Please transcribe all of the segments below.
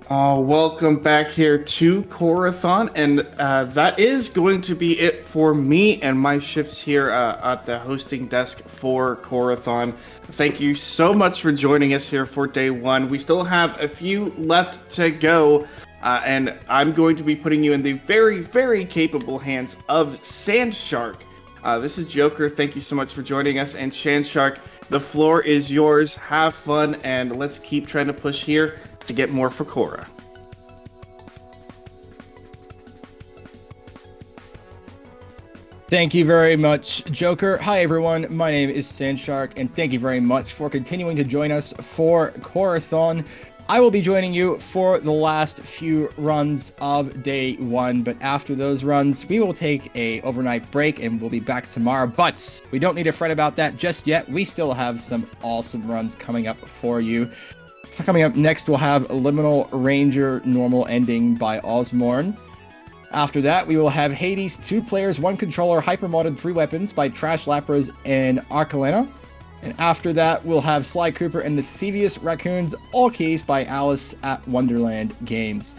Welcome back here to Corathon, and that is going to be it for me and my shifts here at the hosting desk for Corathon. Thank you so much for joining us here for day one. We still have a few left to go, and I'm going to be putting you in the very, very capable hands of Sandshark. This is Joker. Thank you so much for joining us, and Sandshark, the floor is yours. Have fun, and let's keep trying to push here to get more for Cora. Thank you very much, Joker. Hi, everyone. My name is Sandshark, and thank you very much for continuing to join us for Corathon. I will be joining you for the last few runs of day one, but after those runs, we will take a overnight break and we'll be back tomorrow. But we don't need to fret about that just yet. We still have some awesome runs coming up for you. Coming up next, we'll have Liminal Ranger Normal Ending by Ozmourn. After that, we will have Hades 2 players, 1 controller, hypermodded 3 weapons by Trash Lapras and Arcalena. And after that, we'll have Sly Cooper and the Thievius Raccoons, all keys by Alice at Wonderland Games.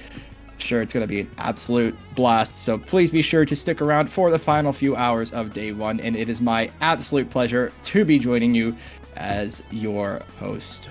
Sure, it's going to be an absolute blast, so please be sure to stick around for the final few hours of day one, and it is my absolute pleasure to be joining you as your host.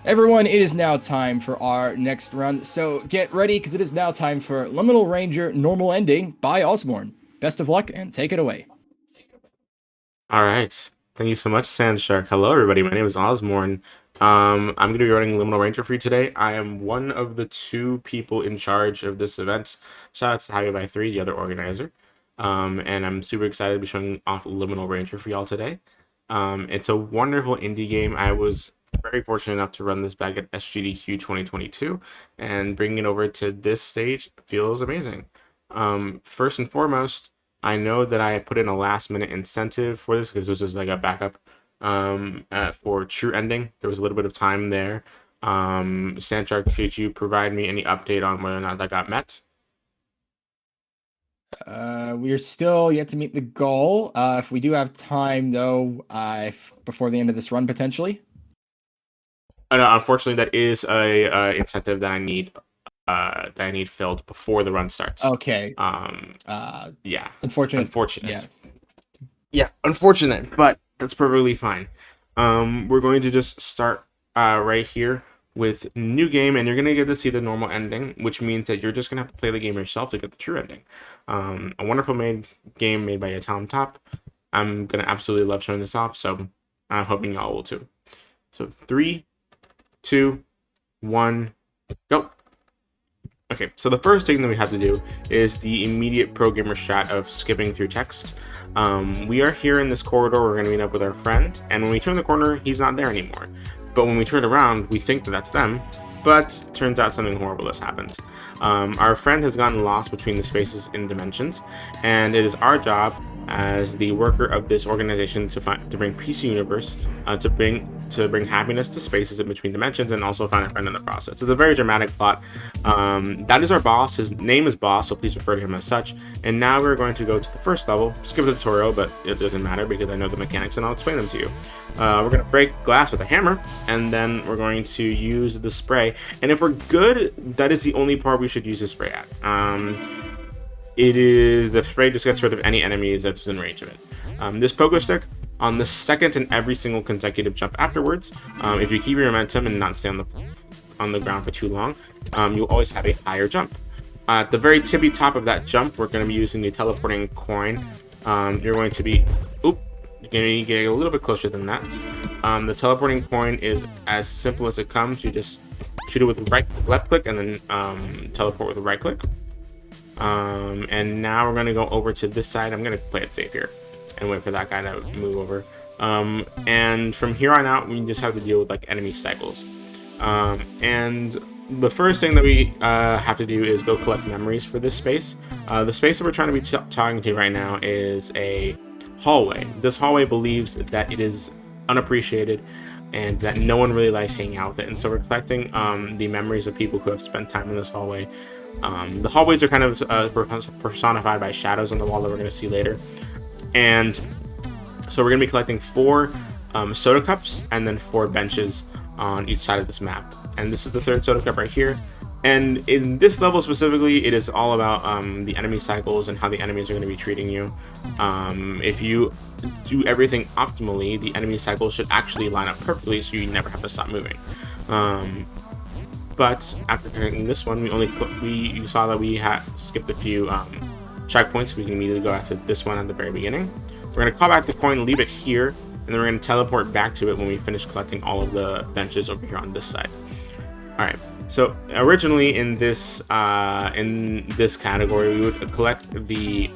Everyone, it is now time for our next run, so get ready because it is now time for Liminal Ranger Normal Ending by Ozmourn. Best of luck and take it away. All right. Thank you so much, Sandshark. Hello, everybody. My name is Ozmourn. I'm going to be running Liminal Ranger for you today. I am one of the 2 people in charge of this event. Shout out to Happy by 3, the other organizer. And I'm super excited to be showing off Liminal Ranger for y'all today. It's a wonderful indie game. I was very fortunate enough to run this back at SGDQ 2022, and bringing it over to this stage feels amazing. First and foremost, I know that I put in a last minute incentive for this because this was like a backup for True Ending. There was a little bit of time there. Sandshark, could you provide me any update on whether or not that got met? We are still yet to meet the goal. If we do have time, though, before the end of this run, potentially. No, unfortunately, that is a incentive that I need filled before the run starts. Okay. Yeah, Unfortunate. unfortunate. Yeah. Yeah, unfortunate, but that's perfectly fine. We're going to just start right here with new game, and you're gonna get to see the normal ending, which means that you're just gonna have to play the game yourself to get the true ending. A wonderful game made by a Talon Top. I'm gonna absolutely love showing this off, so I'm hoping y'all will too. So 3, 2, 1, go. Okay, so the first thing that we have to do is the immediate pro gamer strat of skipping through text. We are here in this corridor, we're going to meet up with our friend, and when we turn the corner, he's not there anymore. But when we turn around, we think that that's them, but turns out something horrible has happened. Our friend has gotten lost between the spaces in dimensions, and it is our job as the worker of this organization to bring peace to the universe, to bring happiness to spaces in between dimensions, and also find a friend in the process. It's a very dramatic plot. That is our boss. His name is Boss, so please refer to him as such. And now we're going to go to the first level. Skip the tutorial, but it doesn't matter because I know the mechanics and I'll explain them to you. We're going to break glass with a hammer, and then we're going to use the spray. And if we're good, that is the only part we should use the spray at. The spray just gets rid of any enemies that's in range of it. This pogo stick, on the second and every single consecutive jump afterwards, if you keep your momentum and not stay on the ground for too long, you'll always have a higher jump. At the very tippy top of that jump, we're going to be using the teleporting coin. You're going to be get a little bit closer than that. The teleporting coin is as simple as it comes. You just shoot it with left click and then teleport with the right click. And now we're going to go over to this side. I'm going to play it safe here and wait for that guy to move over. And from here on out, we just have to deal with like enemy cycles. And the first thing that we have to do is go collect memories for this space. The space that we're trying to be talking to right now is a hallway. This hallway believes that it is unappreciated and that no one really likes hanging out with it. And so we're collecting the memories of people who have spent time in this hallway. The hallways are kind of personified by shadows on the wall that we're going to see later. And so we're going to be collecting 4 soda cups and then 4 benches on each side of this map. And this is the 3rd soda cup right here. And in this level specifically, it is all about the enemy cycles and how the enemies are going to be treating you. If you do everything optimally, the enemy cycles should actually line up perfectly, so you never have to stop moving. But after doing this one, you saw that we had skipped a few checkpoints. We can immediately go back to this one at the very beginning. We're going to call back the coin, leave it here, and then we're going to teleport back to it when we finish collecting all of the benches over here on this side. All right. So originally in this category, we would collect the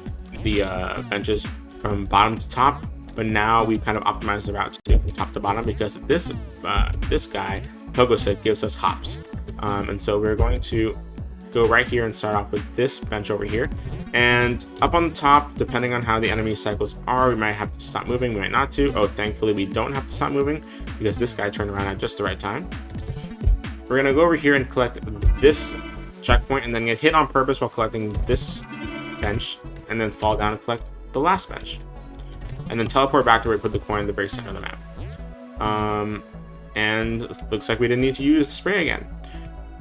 benches from bottom to top, but now we've kind of optimized the route to do it from top to bottom because this guy, Pogo Stick, gives us hops. And so we're going to go right here and start off with this bench over here. And up on the top, depending on how the enemy cycles are, we might have to stop moving, we might not to. Oh, thankfully we don't have to stop moving because this guy turned around at just the right time. We're going to go over here and collect this checkpoint and then get hit on purpose while collecting this bench and then fall down and collect the last bench. And then teleport back to where we put the coin in the very center of the map. And it looks like we didn't need to use the spray again.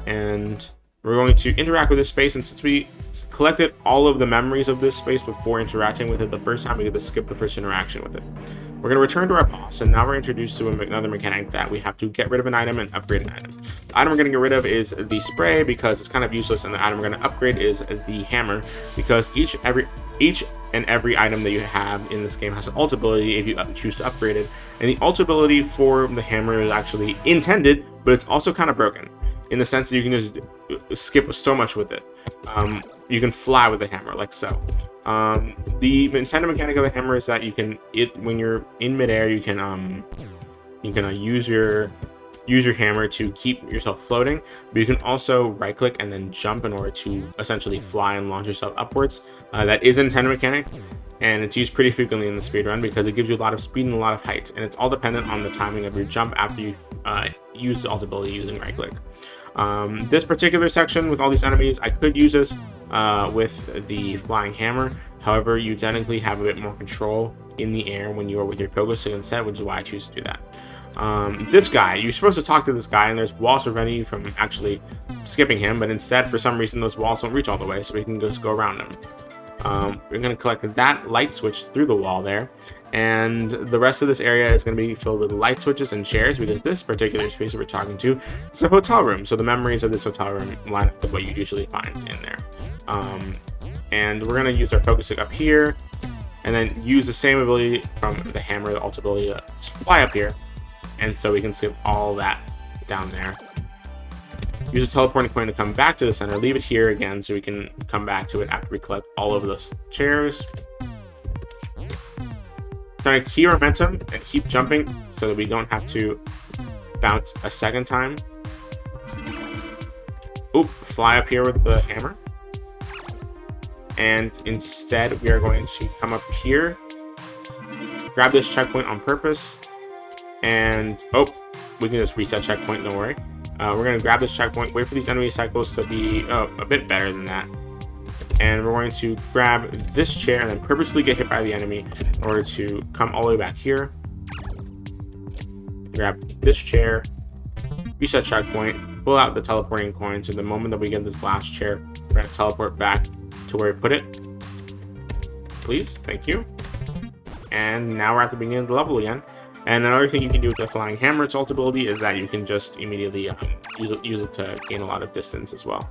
And we're going to interact with this space, and since we collected all of the memories of this space before interacting with it the first time, we get to skip the first interaction with it. We're going to return to our boss, and now we're introduced to another mechanic that we have to get rid of an item and upgrade an item. The item we're going to get rid of is the spray because it's kind of useless, and the item we're going to upgrade is the hammer because each and every item that you have in this game has an ult ability if you choose to upgrade it. And the ult ability for the hammer is actually intended, but it's also kind of broken in the sense that you can just skip so much with it. You can fly with the hammer like so. The intended mechanic of the hammer is that when you're in midair, you can use your hammer to keep yourself floating, but you can also right click and then jump in order to essentially fly and launch yourself upwards. That is an intended mechanic, and it's used pretty frequently in the speedrun because it gives you a lot of speed and a lot of height, and it's all dependent on the timing of your jump after you use the ult ability using right click. This particular section with all these enemies, I could use this with the flying hammer. However, you technically have a bit more control in the air when you are with your pogo stick instead, which is why I choose to do that. This guy, you're supposed to talk to this guy, and there's walls preventing you from actually skipping him, but instead, for some reason, those walls don't reach all the way, so we can just go around them. We're going to collect that light switch through the wall there, and the rest of this area is going to be filled with light switches and chairs because this particular space that we're talking to is a hotel room, so the memories of this hotel room line up with what you usually find in there. And we're going to use our focus stick up here and then use the same ability from the hammer, the ult ability, to just fly up here, and so we can skip all that down there. Use a teleporting coin to come back to the center, leave it here again so we can come back to it after we collect all of those chairs. Trying to keep our momentum and keep jumping so that we don't have to bounce a second time. Oop, fly up here with the hammer. and instead we are going to come up here, grab this checkpoint on purpose, and we can just reset checkpoint, don't worry. We're going to grab this checkpoint, wait for these enemy cycles to be a bit better than that, and we're going to grab this chair and then purposely get hit by the enemy in order to come all the way back here, grab this chair, reset checkpoint, pull out the teleporting coin, so the moment that we get this last chair, we're going to teleport back to where we put it. Please, thank you. And now we're at the beginning of the level again. And another thing you can do with the flying hammer, its ult ability, is that you can just immediately use it to gain a lot of distance as well.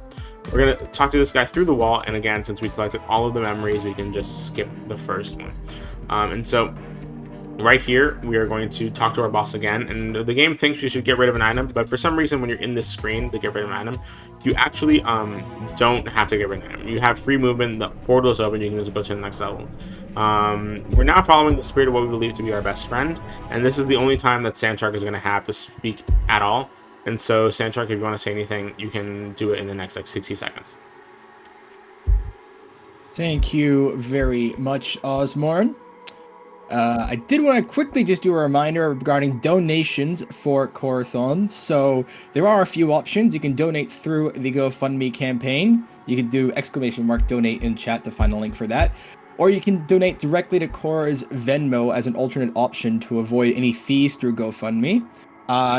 We're going to talk to this guy through the wall, and again, since we collected all of the memories, we can just skip the first one. And so right here, we are going to talk to our boss again, and the game thinks you should get rid of an item, but for some reason, when you're in this screen to get rid of an item, you actually don't have to get rid of an item. You have free movement, the portal is open, you can just go to the next level. We're now following the spirit of what we believe to be our best friend, and this is the only time that Sandshark is going to have to speak at all. And so, Sandshark, if you want to say anything, you can do it in the next like 60 seconds. Thank you very much, Ozmourn. I did want to quickly just do a reminder regarding donations for Corathon. So there are a few options. You can donate through the GoFundMe campaign. You can do !donate in chat to find the link for that. Or you can donate directly to Cora's Venmo as an alternate option to avoid any fees through GoFundMe.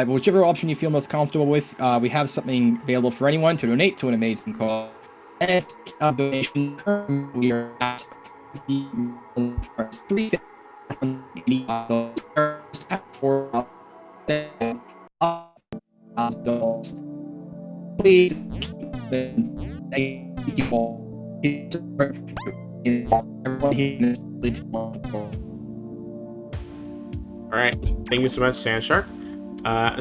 Whichever option you feel most comfortable with, we have something available for anyone to donate to an amazing cause. And donation, we are at $3 please. Thank you all. All right, thank you so much, Sandshark.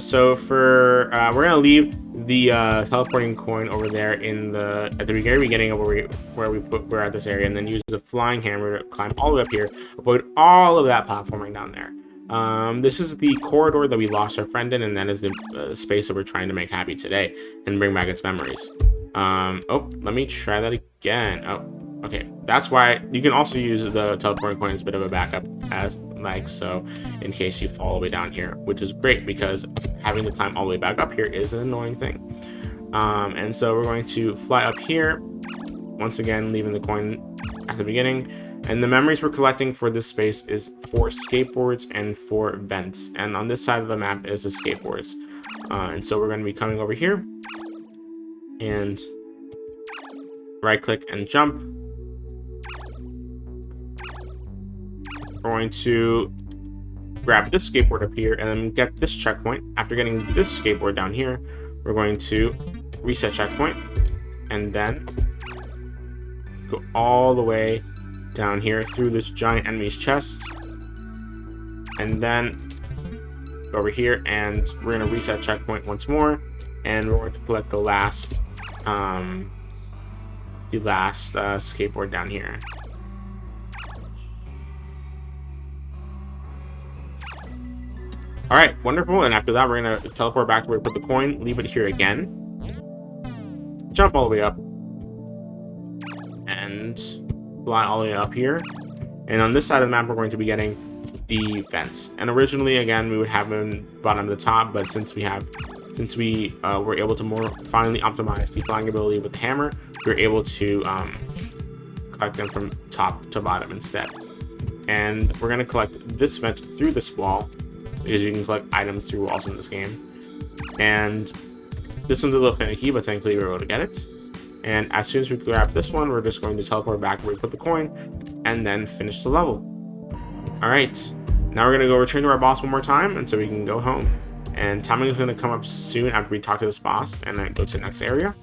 So for we're gonna leave the teleporting coin over there at the very beginning of where we're at this area, and then use the flying hammer to climb all the way up here, avoid all of that platforming down there. This is the corridor that we lost our friend in, and that is the space that we're trying to make happy today and bring back its memories. Let me try that again. Okay, that's why you can also use the teleporting coin as a bit of a backup, as like so, in case you fall all the way down here, which is great because having to climb all the way back up here is an annoying thing. And so we're going to fly up here, once again leaving the coin at the beginning. And the memories we're collecting for this space is for skateboards and for vents. And on this side of the map is the skateboards. And so we're going to be coming over here and right click and jump. We're going to grab this skateboard up here and then get this checkpoint. After getting this skateboard down here, we're going to reset checkpoint and then go all the way down here through this giant enemy's chest, and then go over here and we're going to reset checkpoint once more, and we're going to collect the last skateboard down here. All right, wonderful. And after that, we're going to teleport back to where we put the coin, leave it here again, jump all the way up, and fly all the way up here. And on this side of the map, we're going to be getting the vents. And originally, again, we would have them bottom to top, but since we were able to more finally optimize the flying ability with the hammer, we were able to collect them from top to bottom instead. And we're going to collect this vent through this wall, because you can collect items through walls in this game. And this one's a little finicky, but thankfully we were able to get it. And as soon as we grab this one, we're just going to teleport back where we put the coin and then finish the level. All right, now we're going to go return to our boss one more time, and so we can go home. And timing is going to come up soon after we talk to this boss and then go to the next area.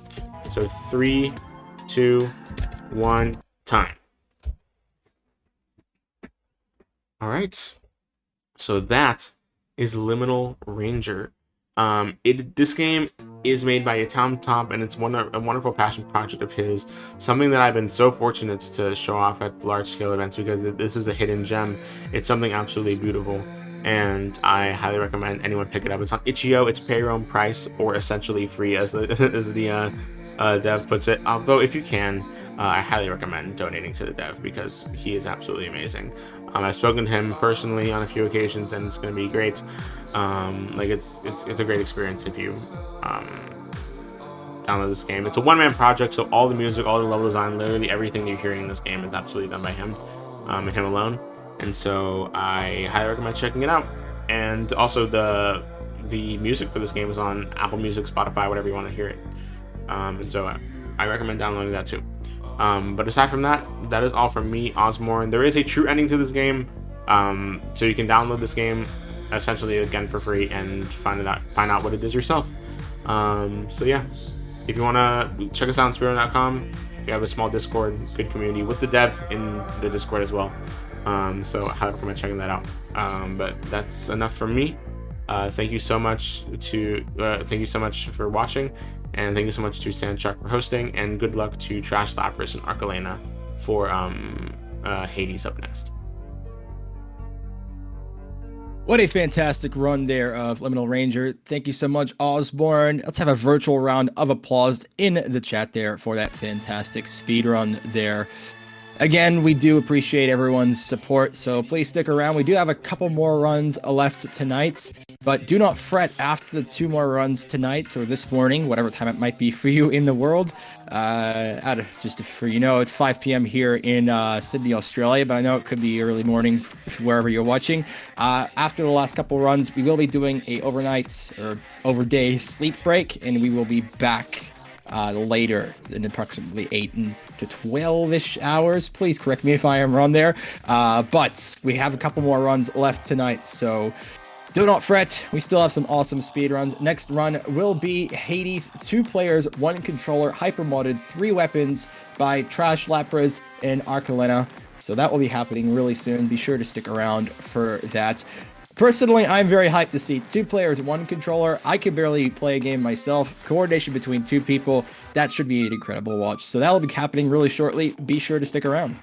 So 3, 2, 1, time. All right, so that is Liminal Ranger. This game is made by Tom Top, and it's a wonderful passion project of his. Something that I've been so fortunate to show off at large-scale events, because this is a hidden gem. It's something absolutely beautiful, and I highly recommend anyone pick it up. It's on itch.io. It's pay your own price or essentially free, as the dev puts it. Although if you can, I highly recommend donating to the dev because he is absolutely amazing. I've spoken to him personally on a few occasions, and it's going to be great. Like it's a great experience if you download this game. It's a one-man project, so all the music, all the level design, literally everything you're hearing in this game is absolutely done by him, and him alone. And so I highly recommend checking it out. And also the music for this game is on Apple Music, Spotify, whatever you want to hear it. And so I recommend downloading that too. But aside from that, that is all from me, Ozmourn. There is a true ending to this game, so you can download this game essentially again for free and find out what it is yourself. So yeah, if you want to check us out on Speedrun.com, we have a small Discord, good community with the dev in the Discord as well. So I highly recommend checking that out. But that's enough from me. Thank you so much for watching, and thank you so much to Sandshark for hosting, and good luck to Trash Lapras and Arcalena for Hades up next. What a fantastic run there of Liminal Ranger. Thank you so much, Ozmourn. Let's have a virtual round of applause in the chat there for that fantastic speed run there. Again, we do appreciate everyone's support, so please stick around. We do have a couple more runs left tonight, but do not fret after the 2 more runs tonight or this morning, whatever time it might be for you in the world. Just for you know, it's 5 p.m. here in Sydney, Australia, but I know it could be early morning wherever you're watching. After the last couple runs, we will be doing a overnight or overday sleep break, and we will be back later in approximately 8 to 12-ish hours. Please correct me if I am wrong there. But we have a couple more runs left tonight, so do not fret. We still have some awesome speed runs. Next run will be Hades, 2 players, 1 controller, hyper modded, 3 weapons by Trash Lapras and Arcalena. So that will be happening really soon. Be sure to stick around for that. Personally, I'm very hyped to see 2 players, 1 controller. I can barely play a game myself. Coordination between 2 people, that should be an incredible watch. So that will be happening really shortly. Be sure to stick around.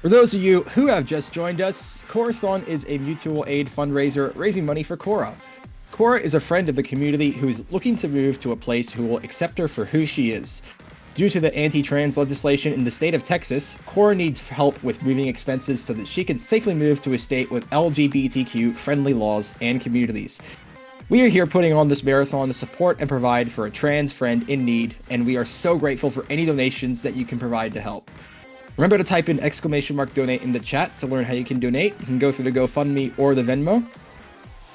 For those of you who have just joined us, Corathon is a mutual aid fundraiser raising money for Cora. Cora is a friend of the community who is looking to move to a place who will accept her for who she is. Due to the anti-trans legislation in the state of Texas, Cora needs help with moving expenses so that she can safely move to a state with LGBTQ-friendly laws and communities. We are here putting on this marathon to support and provide for a trans friend in need, and we are so grateful for any donations that you can provide to help. Remember to type in !donate in the chat to learn how you can donate. You can go through the GoFundMe or the Venmo.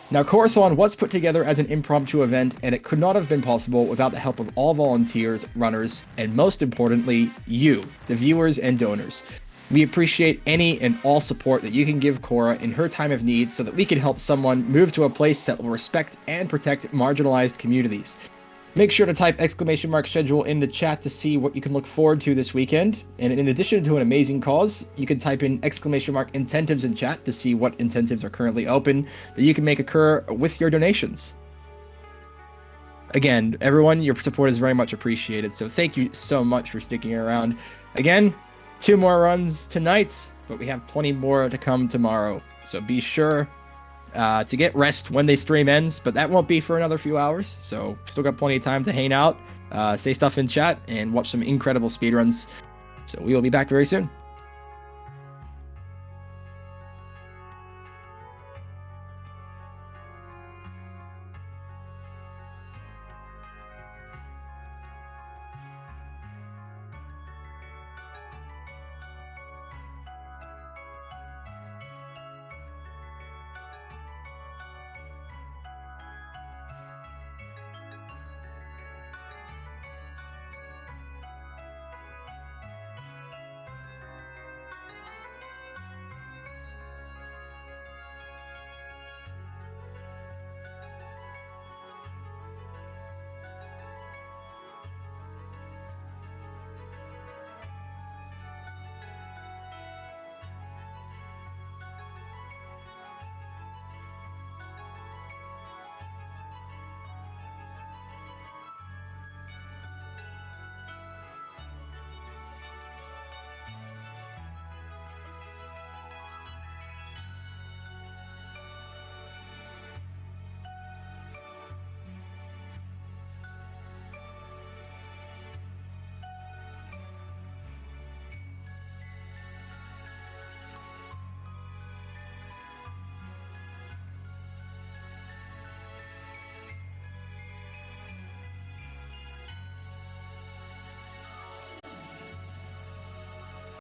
Now, Corathon was put together as an impromptu event, and it could not have been possible without the help of all volunteers, runners, and most importantly, you, the viewers and donors. We appreciate any and all support that you can give Cora in her time of need so that we can help someone move to a place that will respect and protect marginalized communities. Make sure to type !schedule in the chat to see what you can look forward to this weekend. And in addition to an amazing cause, you can type in !incentives in chat to see what incentives are currently open that you can make occur with your donations. Again, everyone, your support is very much appreciated, so thank you so much for sticking around. Again, 2 more runs tonight, but we have plenty more to come tomorrow. So be sure to get rest when the stream ends, but that won't be for another few hours, so still got plenty of time to hang out, say stuff in chat, and watch some incredible speedruns. So we will be back very soon.